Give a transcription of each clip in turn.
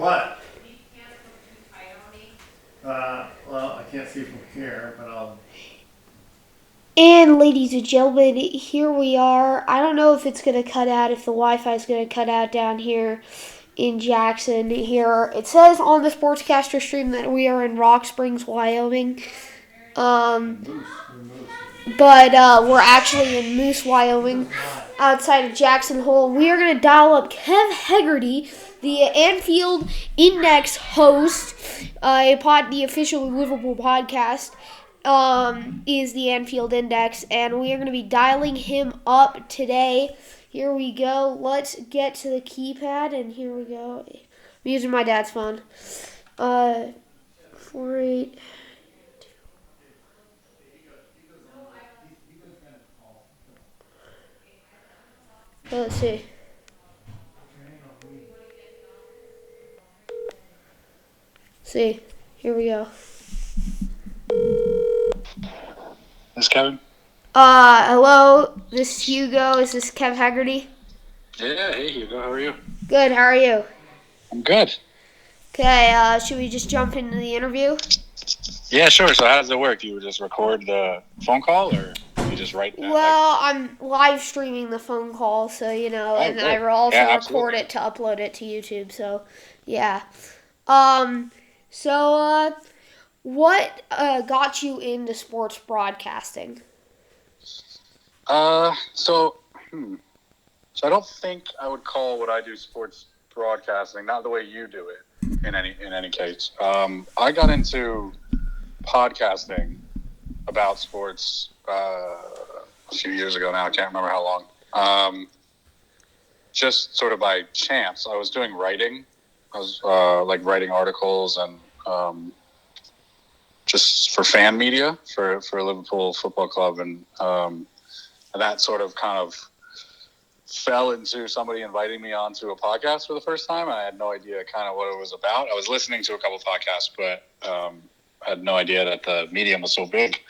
what? Well, I can't see from here, but I'll. And ladies and gentlemen, here we are. I don't know if it's going to cut out, if the Wi-Fi is going to cut out down here in Jackson. Here it says on the Sportscaster stream that we are in Rock Springs, Wyoming. Um, but we're actually in Moose, Wyoming, outside of Jackson Hole. We are going to dial up Kev Hegarty, the Anfield Index host, the official Liverpool podcast. Is the Anfield Index, and we are going to be dialing him up today. Here we go. Let's get to the keypad, and here we go. I'm using my dad's phone. 48. Let's see. See. Here we go. This Kevin? Hello. This is Hugo. Is this Kev Hegarty? Yeah, hey Hugo, how are you? Good. How are you? I'm good. Okay. Should we just jump into the interview? Yeah, sure. So how does it work? Do you just record the phone call, or you just write that? Well, I'm live streaming the phone call, so and I also record it to upload it to YouTube. So, yeah. What got you into sports broadcasting? So I don't think I would call what I do sports broadcasting, not the way you do it. In any case, I got into podcasting about sports a few years ago now. I can't remember how long. Just sort of by chance. I was doing writing. I was writing articles and just for fan media for Liverpool Football Club, and that sort of kind of fell into somebody inviting me onto a podcast for the first time. I had no idea kind of what it was about. I was listening to a couple of podcasts, but I had no idea that the medium was so big.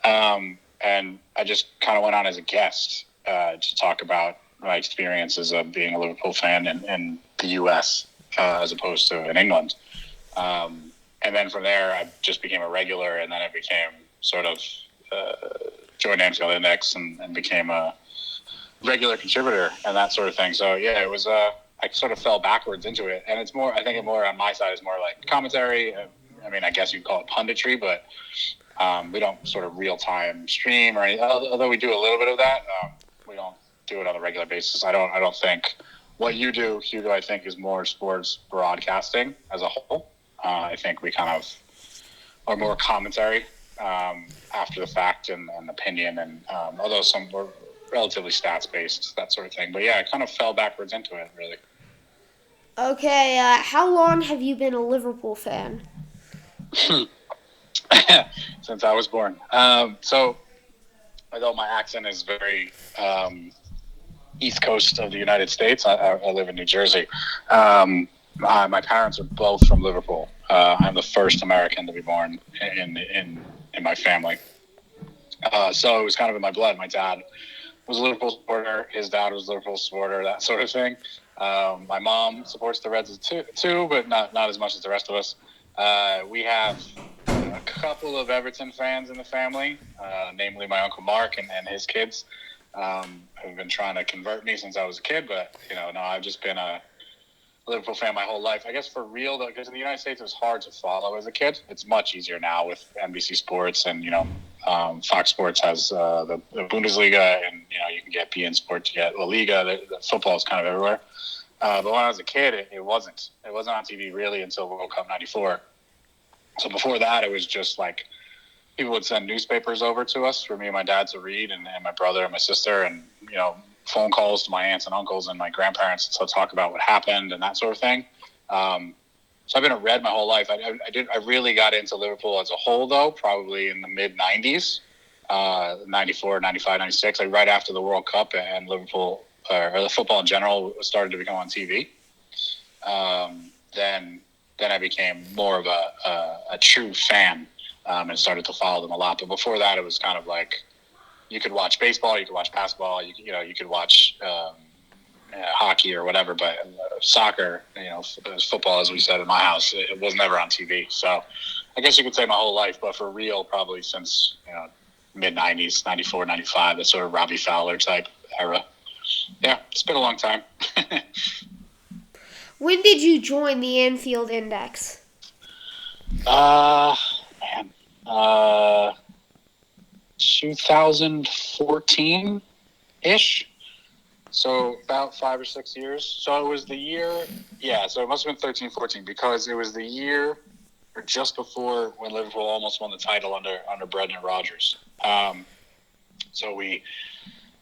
And I just kind of went on as a guest to talk about my experiences of being a Liverpool fan in the U.S. As opposed to in England. And then from there, I just became a regular, and then I became sort of joined Anfield Index and became a regular contributor and that sort of thing. So yeah, it was I sort of fell backwards into it, and it's more. I think it more on my side is more like commentary. I mean, I guess you'd call it punditry, but we don't sort of real time stream or anything. Although we do a little bit of that, we don't do it on a regular basis. I don't think what you do, Hugo. I think is more sports broadcasting as a whole. I think we kind of are more commentary after the fact and opinion, and although some were relatively stats based, that sort of thing. But yeah, I kind of fell backwards into it, really. Okay, how long have you been a Liverpool fan? Since I was born. So, although my accent is very east coast of the United States, I live in New Jersey. My parents are both from Liverpool. I'm the first American to be born in my family. So it was kind of in my blood. My dad was a Liverpool supporter. His dad was a Liverpool supporter, that sort of thing. My mom supports the Reds too, but not as much as the rest of us. We have a couple of Everton fans in the family, namely my Uncle Mark and his kids, have been trying to convert me since I was a kid. But, no, I've just been a Liverpool fan my whole life. I guess for real, though, because in the United States it was hard to follow as a kid. It's much easier now with NBC Sports and, Fox Sports has the Bundesliga, and, you can get beIN Sports, you get La Liga. The football is kind of everywhere. But when I was a kid, it wasn't. It wasn't on TV really until World Cup '94. So before that, it was just like people would send newspapers over to us for me and my dad to read, and my brother and my sister, and, phone calls to my aunts and uncles and my grandparents to talk about what happened and that sort of thing. So I've been a Red my whole life. I really got into Liverpool as a whole, though, probably in the mid-'90s, 94, 95, 96, like right after the World Cup, and Liverpool, or the football in general, started to become on TV. Then I became more of a true fan and started to follow them a lot. But before that, it was kind of like you could watch baseball, you could watch basketball, you could watch hockey or whatever, but soccer, football, as we said in my house, it was never on TV. So I guess you could say my whole life, but for real, probably since mid-90s, 94, 95, that sort of Robbie Fowler type era. Yeah, it's been a long time. When did you join the Anfield Index? 2014-ish. So about 5 or 6 years. So it was the year, so it must have been 13, 14, because it was the year or just before when Liverpool almost won the title under Brendan Rodgers. So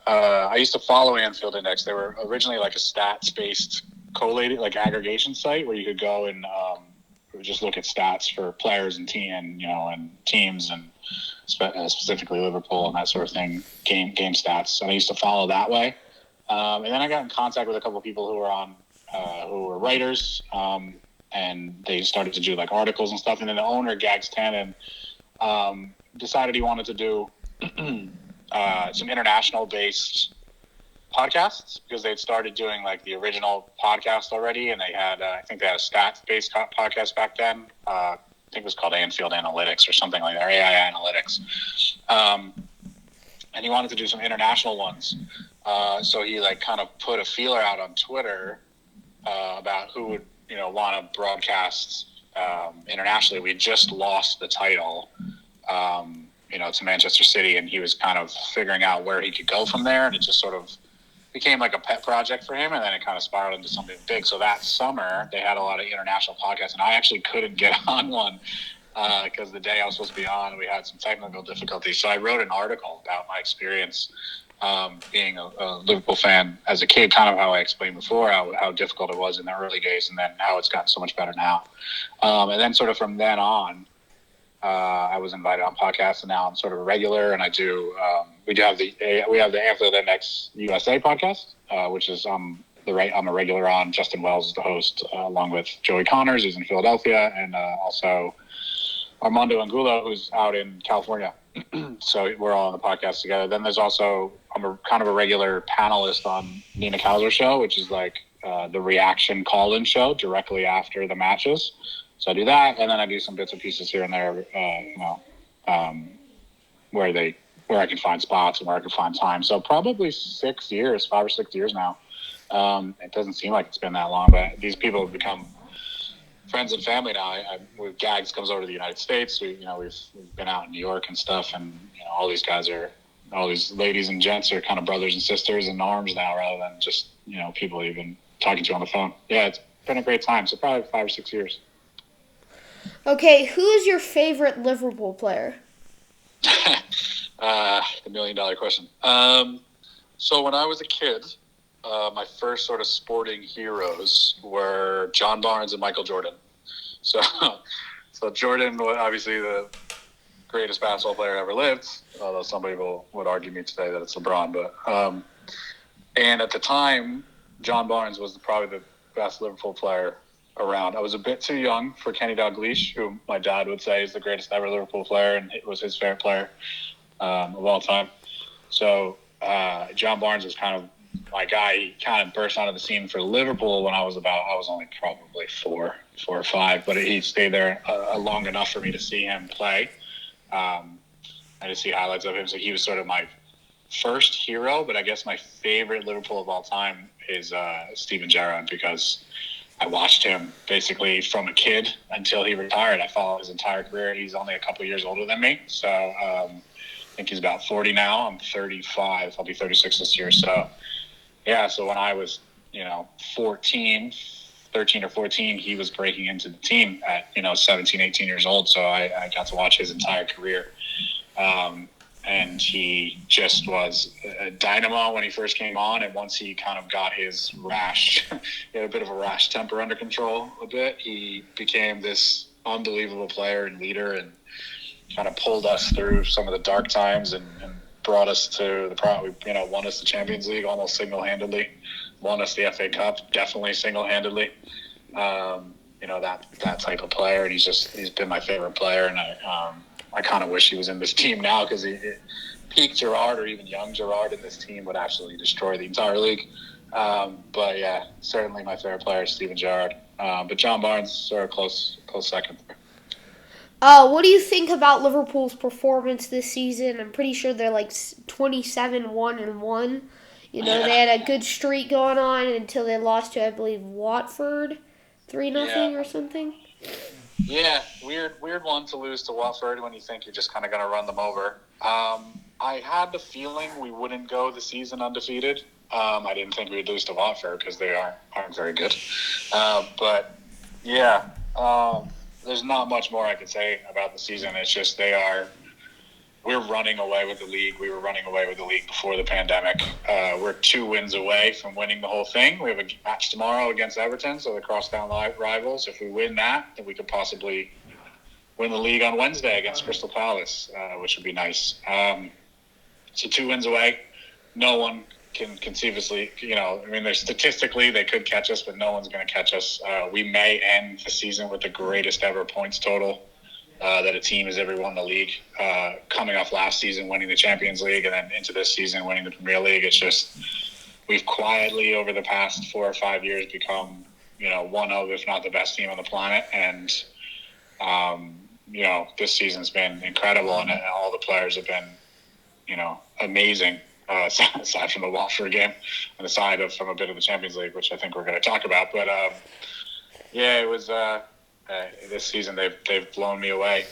I used to follow Anfield Index. They were originally like a stats-based collated, like aggregation site where you could go and just look at stats for players and teams and specifically Liverpool and that sort of thing, game stats. So I used to follow that way. And then I got in contact with a couple of people who were writers, and they started to do like articles and stuff. And then the owner, Gags Tannen, decided he wanted to do some international-based podcasts because they'd started doing like the original podcast already, and they had I think they had a stats-based podcast back then. I think it was called Anfield Analytics or something like that, or AI Analytics. And he wanted to do some international ones. So he like kind of put a feeler out on Twitter about who would want to broadcast internationally. We just lost the title to Manchester City, and he was kind of figuring out where he could go from there, and it just sort of became like a pet project for him, and then it kind of spiraled into something big. So that summer they had a lot of international podcasts, and I actually couldn't get on one because the day I was supposed to be on, we had some technical difficulties. So I wrote an article about my experience being a Liverpool fan as a kid, kind of how I explained before, how difficult it was in the early days, and then how it's gotten so much better now. And then sort of from then on, I was invited on podcasts, and now I'm sort of a regular, and I do. We have the Anfield Index USA podcast, which is I'm a regular on. Justin Wells is the host, along with Joey Connors, who's in Philadelphia, and also Armando Angulo, who's out in California. So we're all on the podcast together. Then there's also I'm a kind of a regular panelist on Nina Kauser's show, which is like the reaction call-in show directly after the matches. So I do that, and then I do some bits and pieces here and there, where I can find spots and where I can find time. So probably 5 or 6 years now. It doesn't seem like it's been that long, but these people have become friends and family now. With Gags comes over to the United States. We've been out in New York and stuff, and all these ladies and gents are kind of brothers and sisters in arms now, rather than just people you've been talking to on the phone. Yeah, it's been a great time. So probably 5 or 6 years. Okay, who is your favorite Liverpool player? The $1 million question. So when I was a kid, my first sort of sporting heroes were John Barnes and Michael Jordan. So Jordan was obviously the greatest basketball player ever lived, although somebody would argue me today that it's LeBron. But and at the time, John Barnes was probably the best Liverpool player around. I was a bit too young for Kenny Dalglish, who my dad would say is the greatest ever Liverpool player, and it was his favorite player of all time. So John Barnes was kind of my guy. He kind of burst onto the scene for Liverpool when I was only probably four or five, but he stayed there long enough for me to see him play. I just see highlights of him. So he was sort of my first hero, but I guess my favorite Liverpool of all time is Steven Gerrard, because I watched him basically from a kid until he retired. I followed his entire career. He's only a couple of years older than me. So I think he's about 40 now. I'm 35. I'll be 36 this year. So, yeah, so when I was, 13 or 14, he was breaking into the team at, 17, 18 years old. So I got to watch his entire career. And he just was a dynamo when he first came on. And once he kind of got his he had a bit of a rash temper under control a bit, he became this unbelievable player and leader, and kind of pulled us through some of the dark times and brought us to won us the Champions League almost single-handedly, won us the FA Cup definitely single-handedly. That type of player, and he's been my favorite player, and I kind of wish he was in this team now, because peak Gerrard or even young Gerrard in this team would absolutely destroy the entire league. But yeah, certainly my favorite player is Steven Gerrard. But John Barnes sort of close second. What do you think about Liverpool's performance this season? I'm pretty sure they're like 27-1-1. They had a good streak going on until they lost to, I believe, Watford 3-0 or something. Yeah, weird one to lose to Watford when you think you're just kind of going to run them over. I had the feeling we wouldn't go the season undefeated. I didn't think we'd lose to Watford because they aren't very good. But yeah, there's not much more I could say about the season. It's just we're running away with the league. We were running away with the league before the pandemic. We're 2 wins away from winning the whole thing. We have a match tomorrow against Everton, so they're crosstown rivals. If we win that, then we could possibly win the league on Wednesday against Crystal Palace, which would be nice. So 2 wins away. No one can conceivably, statistically they could catch us, but no one's going to catch us. We may end the season with the greatest ever points total that a team has ever won the league, coming off last season winning the Champions League and then into this season winning the Premier League. It's just we've quietly over the past 4 or 5 years become, one of, if not the best team on the planet. And, this season's been incredible and all the players have been, amazing. Aside from the Watford game and aside from a bit of the Champions League, which I think we're going to talk about. But, it was this season they've blown me away.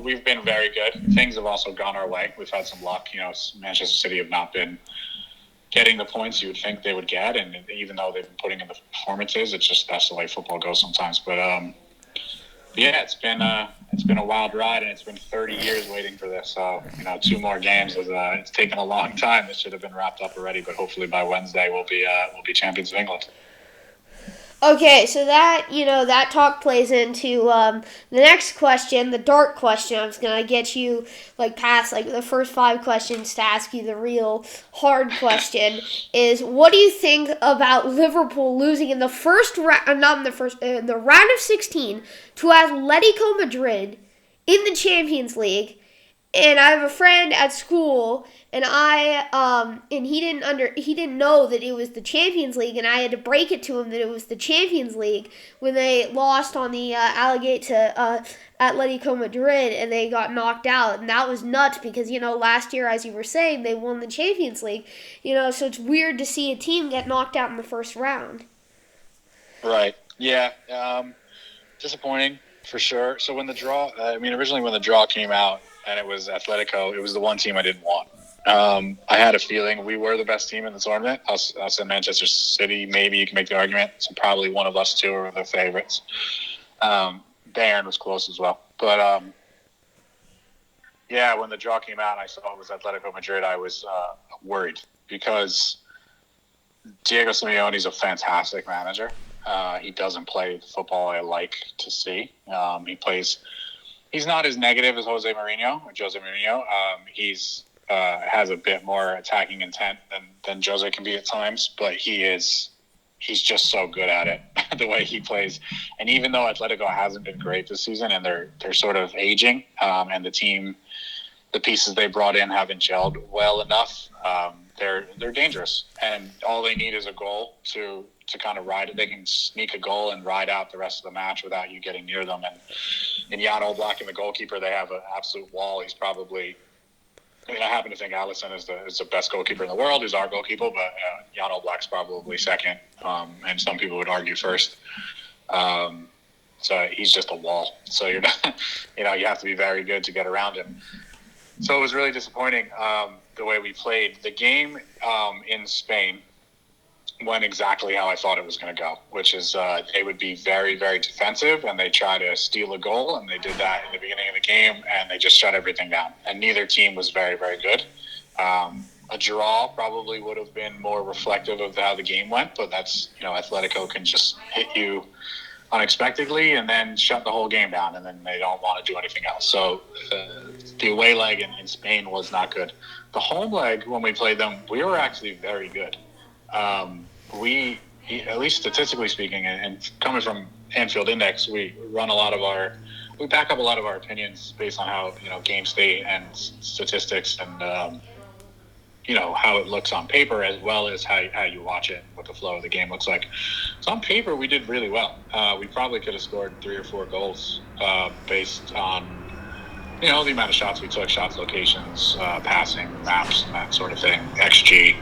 We've been very good. Things have also gone our way. We've had some luck. Manchester City have not been getting the points you would think they would get, and even though they've been putting in the performances, it's just that's the way football goes sometimes. But it's been a wild ride, and it's been 30 years waiting for this. So 2 more games it's taken a long time. This should have been wrapped up already, but hopefully by Wednesday we'll be champions of England. Okay, so that talk plays into the next question, the dark question. I'm just going to get you past the first 5 questions to ask you the real hard question is, what do you think about Liverpool losing in the in the round of 16 to Atletico Madrid in the Champions League? And I have a friend at school, and he didn't know that it was the Champions League, and I had to break it to him that it was the Champions League when they lost on the Allegate to Atletico Madrid, and they got knocked out, and that was nuts because last year, as you were saying, they won the Champions League, so it's weird to see a team get knocked out in the first round. Right. Yeah. Disappointing for sure. So originally when the draw came out, and it was Atletico, it was the one team I didn't want. I had a feeling we were the best team in the tournament. I'll say Manchester City, maybe you can make the argument. So probably one of us 2 are the favorites. Bayern was close as well. But, when the draw came out and I saw it was Atletico Madrid, I was worried because Diego Simeone's a fantastic manager. He doesn't play the football I like to see. He's not as negative as Jose Mourinho. He's has a bit more attacking intent than Jose can be at times, but he's just so good at it, the way he plays. And even though Atletico hasn't been great this season and they're sort of aging, and the pieces they brought in haven't gelled well enough, they're dangerous. And all they need is a goal to kind of ride it. They can sneak a goal and ride out the rest of the match without you getting near them. And in Jan Oblak and the goalkeeper, they have an absolute wall. He's probably, I happen to think Alisson is the best goalkeeper in the world. He's our goalkeeper, but Jan Oblak's probably second, and some people would argue first. So he's just a wall. So you're not, you have to be very good to get around him. So it was really disappointing the way we played. The game in Spain went exactly how I thought it was going to go, which is they would be very, very defensive and they try to steal a goal, and they did that in the beginning of the game, and they just shut everything down. And neither team was very, very good. A draw probably would have been more reflective of how the game went, but that's, Atletico can just hit you unexpectedly and then shut the whole game down, and then they don't want to do anything else. So the away leg in Spain was not good. The home leg, when we played them, we were actually very good. We, at least statistically speaking, and coming from Anfield Index, we back up a lot of our opinions based on how, game state and statistics and how it looks on paper as well as how you watch it, what the flow of the game looks like. So on paper, we did really well. We probably could have scored 3 or 4 goals based on the amount of shots we took, shots, locations, passing, maps, and that sort of thing. XG,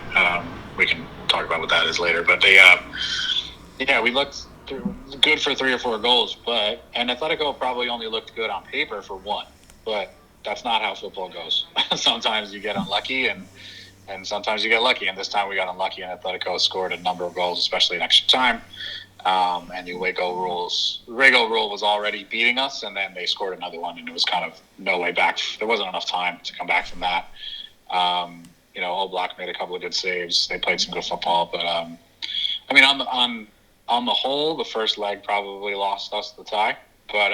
we can talk about what that is later. But we looked good for 3 or 4 goals. And Atletico probably only looked good on paper for 1. But that's not how football goes. Sometimes you get unlucky, and sometimes you get lucky. And this time we got unlucky, and Atletico scored a number of goals, especially in extra time. And the away goal rule was already beating us, and then they scored another one, and it was kind of no way back. There wasn't enough time to come back from that. Oblak made a couple of good saves. They played some good football, but on the whole, the first leg probably lost us the tie. But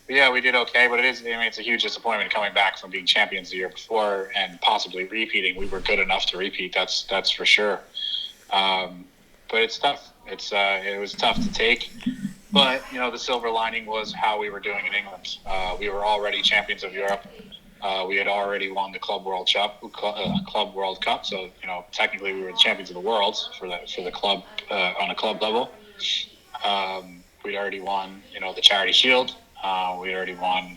we did okay. But it's a huge disappointment coming back from being champions the year before and possibly repeating. We were good enough to repeat. That's for sure. But it's tough. It was tough to take, but the silver lining was how we were doing in England. We were already champions of Europe. We had already won the Club World Cup. So technically we were the champions of the world for the club on a club level. We'd already won the Charity Shield. We'd already won.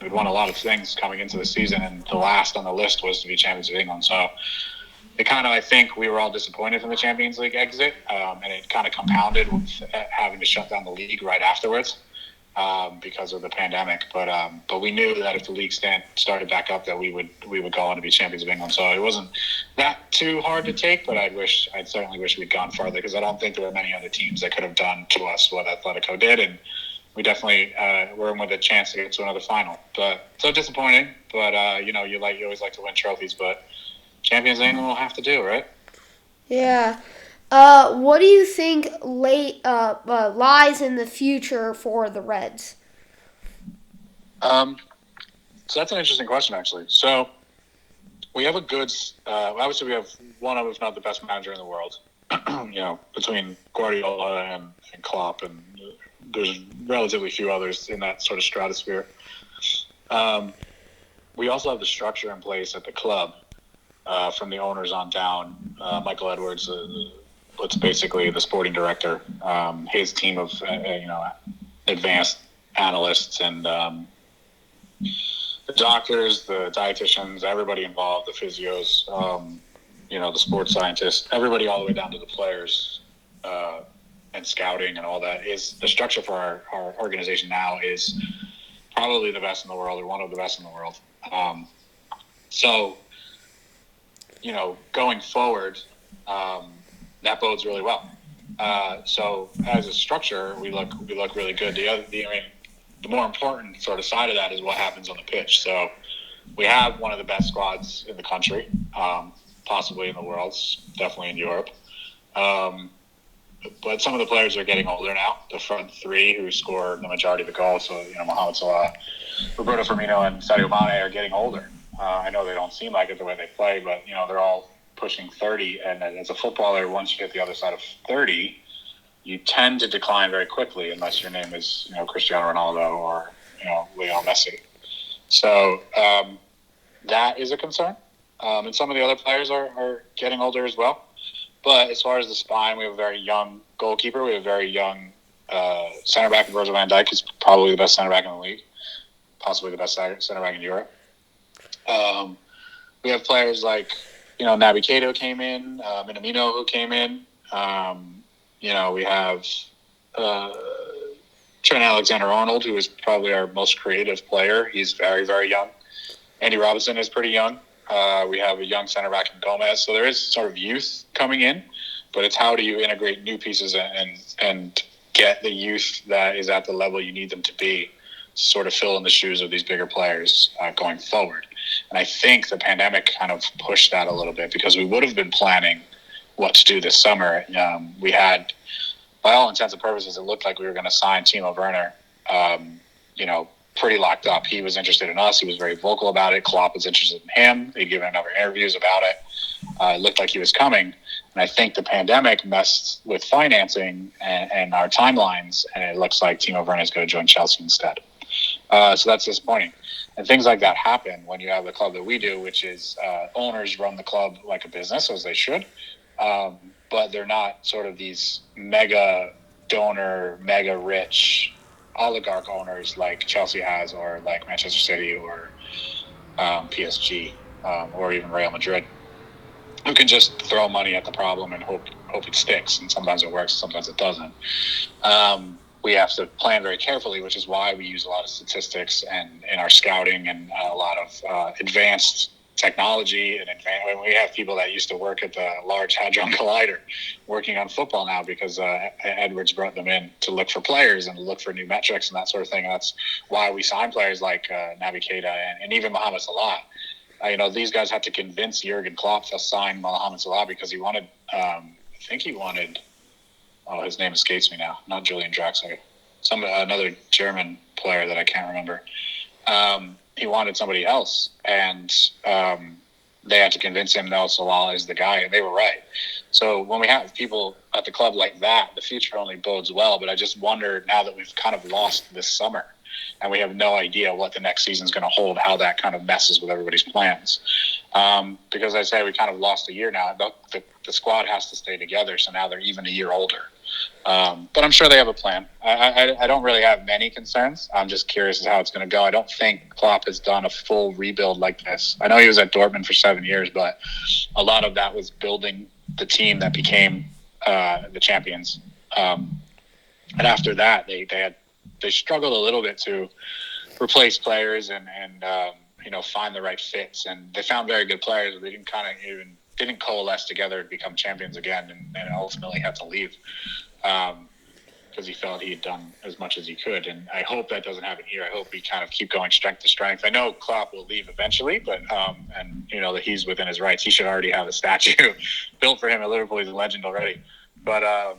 We'd won a lot of things coming into the season, and the last on the list was to be champions of England. So. I think we were all disappointed in the Champions League exit, and it kind of compounded with having to shut down the league right afterwards because of the pandemic. But we knew that if the league started back up, that we would go on to be champions of England. So it wasn't that too hard to take, but I'd certainly wish we'd gone farther, because I don't think there were many other teams that could have done to us what Atletico did, and we definitely were in with a chance to get to another final. But so disappointing. But you always like to win trophies, but. Champions League will have to do, right? Yeah. What do you think lies in the future for the Reds? So that's an interesting question, actually. So we have a good, obviously we have one of, if not the best manager in the world, between Guardiola and Klopp, and there's relatively few others in that sort of stratosphere. We also have the structure in place at the club. From the owners on down, Michael Edwards, what's basically the sporting director, his team of advanced analysts and the doctors, the dietitians, everybody involved, the physios, the sports scientists, everybody all the way down to the players and scouting and all that. Is the structure for our organization now is probably the best in the world, or one of the best in the world. Going forward, that bodes really well. So as a structure, we look really good. The more important sort of side of that is what happens on the pitch. So we have one of the best squads in the country, possibly in the world, definitely in Europe. But some of the players are getting older now. The front three who score the majority of the goals, so Mohamed Salah, Roberto Firmino, and Sadio Mane are getting older. I know they don't seem like it the way they play, but they're all pushing 30. And as a footballer, once you get the other side of 30, you tend to decline very quickly, unless your name is Cristiano Ronaldo or Lionel Messi. So that is a concern. And some of the other players are getting older as well. But as far as the spine, we have a very young goalkeeper. We have a very young center back, Virgil van Dijk, who's probably the best center back in the league, possibly the best center back in Europe. We have players like, Naby Keita came in, Minamino who came in. We have Trent Alexander-Arnold, who is probably our most creative player. He's very, very young. Andy Robertson is pretty young. We have a young center back in Gomez. So there is sort of youth coming in, but it's how do you integrate new pieces and get the youth that is at the level you need them to be, sort of fill in the shoes of these bigger players going forward. And I think the pandemic kind of pushed that a little bit, because we would have been planning what to do this summer. We had, by all intents and purposes, it looked like we were going to sign Timo Werner, pretty locked up. He was interested in us. He was very vocal about it. Klopp was interested in him. They'd given other interviews about it. It looked like he was coming. And I think the pandemic messed with financing and our timelines, and it looks like Timo Werner is going to join Chelsea instead. So that's disappointing. And things like that happen when you have the club that we do, which is owners run the club like a business, as they should. But they're not sort of these mega donor, mega rich oligarch owners like Chelsea has, or like Manchester City, or PSG, or even Real Madrid, who can just throw money at the problem and hope it sticks. And sometimes it works, sometimes it doesn't. We have to plan very carefully, which is why we use a lot of statistics and in our scouting, and a lot of advanced technology. And we have people that used to work at the Large Hadron Collider working on football now, because Edwards brought them in to look for players and look for new metrics and that sort of thing. And that's why we sign players like Naby Keita and even Mohamed Salah. These guys had to convince Jurgen Klopp to sign Mohamed Salah because he wanted, his name escapes me now, not Julian Draxler, another German player that I can't remember. He wanted somebody else, and they had to convince him, no, Salah is the guy, and they were right. So when we have people at the club like that, the future only bodes well. But I just wonder, now that we've kind of lost this summer, and we have no idea what the next season is going to hold, how that kind of messes with everybody's plans. Because I say we kind of lost a year now. The squad has to stay together, so now they're even a year older. But I'm sure they have a plan. I don't really have many concerns. I'm just curious as to how it's going to go. I don't think Klopp has done a full rebuild like this. I know he was at Dortmund for 7 years, but a lot of that was building the team that became the champions. And after that, they struggled a little bit to replace players and find the right fits. And they found very good players, but they didn't coalesce together to become champions again, and ultimately had to leave because he felt he had done as much as he could. And I hope that doesn't happen here. I hope we kind of keep going strength to strength. I know Klopp will leave eventually, but that he's within his rights. He should already have a statue built for him at Liverpool. He's a legend already. But I'm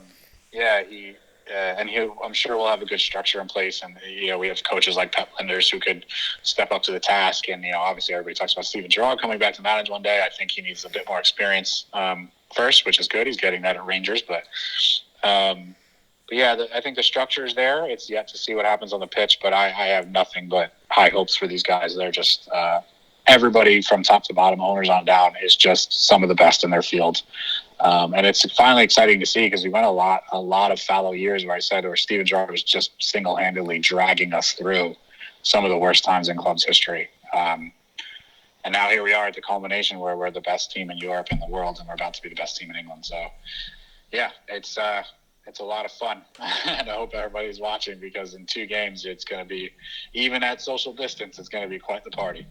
sure we'll have a good structure in place. And we have coaches like Pep Linders who could step up to the task. And obviously everybody talks about Steven Gerrard coming back to manage one day. I think he needs a bit more experience first, which is good. He's getting that at Rangers, but I think the structure is there. It's yet to see what happens on the pitch, but I have nothing but high hopes for these guys. They're just everybody from top to bottom, owners on down, is just some of the best in their field. And it's finally exciting to see, because we went a lot of fallow years where Steven Gerrard was just single-handedly dragging us through some of the worst times in club's history. And now here we are at the culmination where we're the best team in Europe and the world, and we're about to be the best team in England. So, yeah, it's a lot of fun. And I hope everybody's watching, because in 2 games, it's going to be, even at social distance, it's going to be quite the party.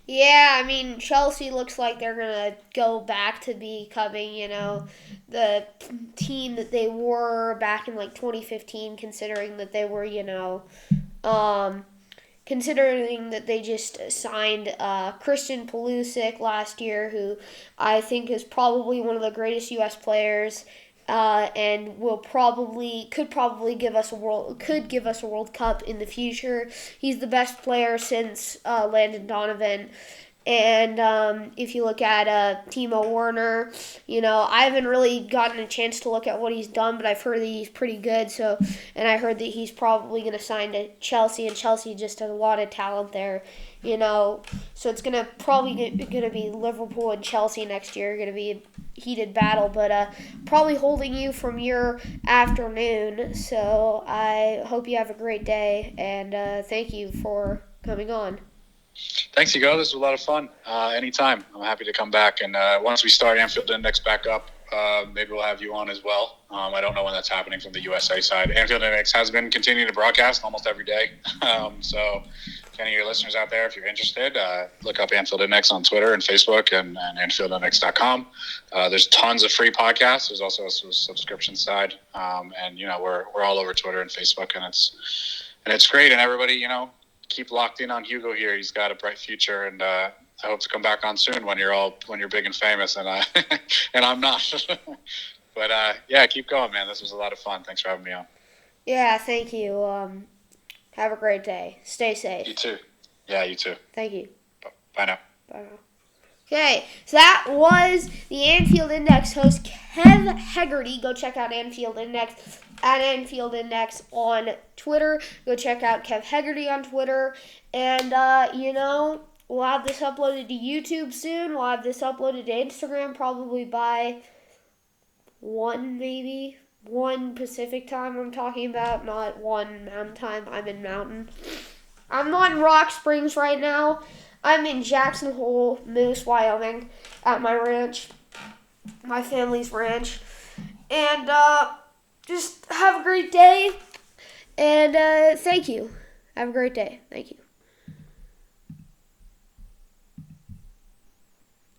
Yeah, I mean, Chelsea looks like they're going to go back to becoming, the team that they were back in, 2015, considering that they were, considering that they just signed Christian Pulisic last year, who I think is probably one of the greatest U.S. players, and could give us a World Cup in the future. He's the best player since Landon Donovan. And if you look at Timo Werner, I haven't really gotten a chance to look at what he's done, but I've heard that he's pretty good. And I heard that he's probably going to sign to Chelsea, and Chelsea just has a lot of talent there. So it's probably going to be Liverpool and Chelsea next year. Going to be a heated battle, but probably holding you from your afternoon. So I hope you have a great day, and thank you for coming on. Thanks, Hugo. This was a lot of fun. Anytime. I'm happy to come back. And once we start Anfield Index back up, maybe we'll have you on as well. I don't know when that's happening from the USA side. Anfield Index has been continuing to broadcast almost every day. So if any of your listeners out there, if you're interested, look up Anfield Index on Twitter and Facebook, and AnfieldIndex.com. There's tons of free podcasts. There's also a subscription side. And we're all over Twitter and Facebook, and it's great. And everybody, keep locked in on Hugo here. He's got a bright future, and I hope to come back on soon when you're big and famous, and and I'm not. But keep going, man. This was a lot of fun. Thanks for having me on. Yeah, thank you. Have a great day. Stay safe. You too. Yeah, you too. Thank you. Bye now. Bye now. Okay, so that was the Anfield Index host, Kev Hegarty. Go check out Anfield Index at Anfield Index on Twitter. Go check out Kev Hegarty on Twitter. And, we'll have this uploaded to YouTube soon. We'll have this uploaded to Instagram probably by 1 Pacific time I'm talking about, not 1 Mountain time. I'm in Mountain. I'm not in Rock Springs right now. I'm in Jackson Hole, Moose, Wyoming, at my ranch, my family's ranch. And just have a great day. And thank you. Have a great day. Thank you.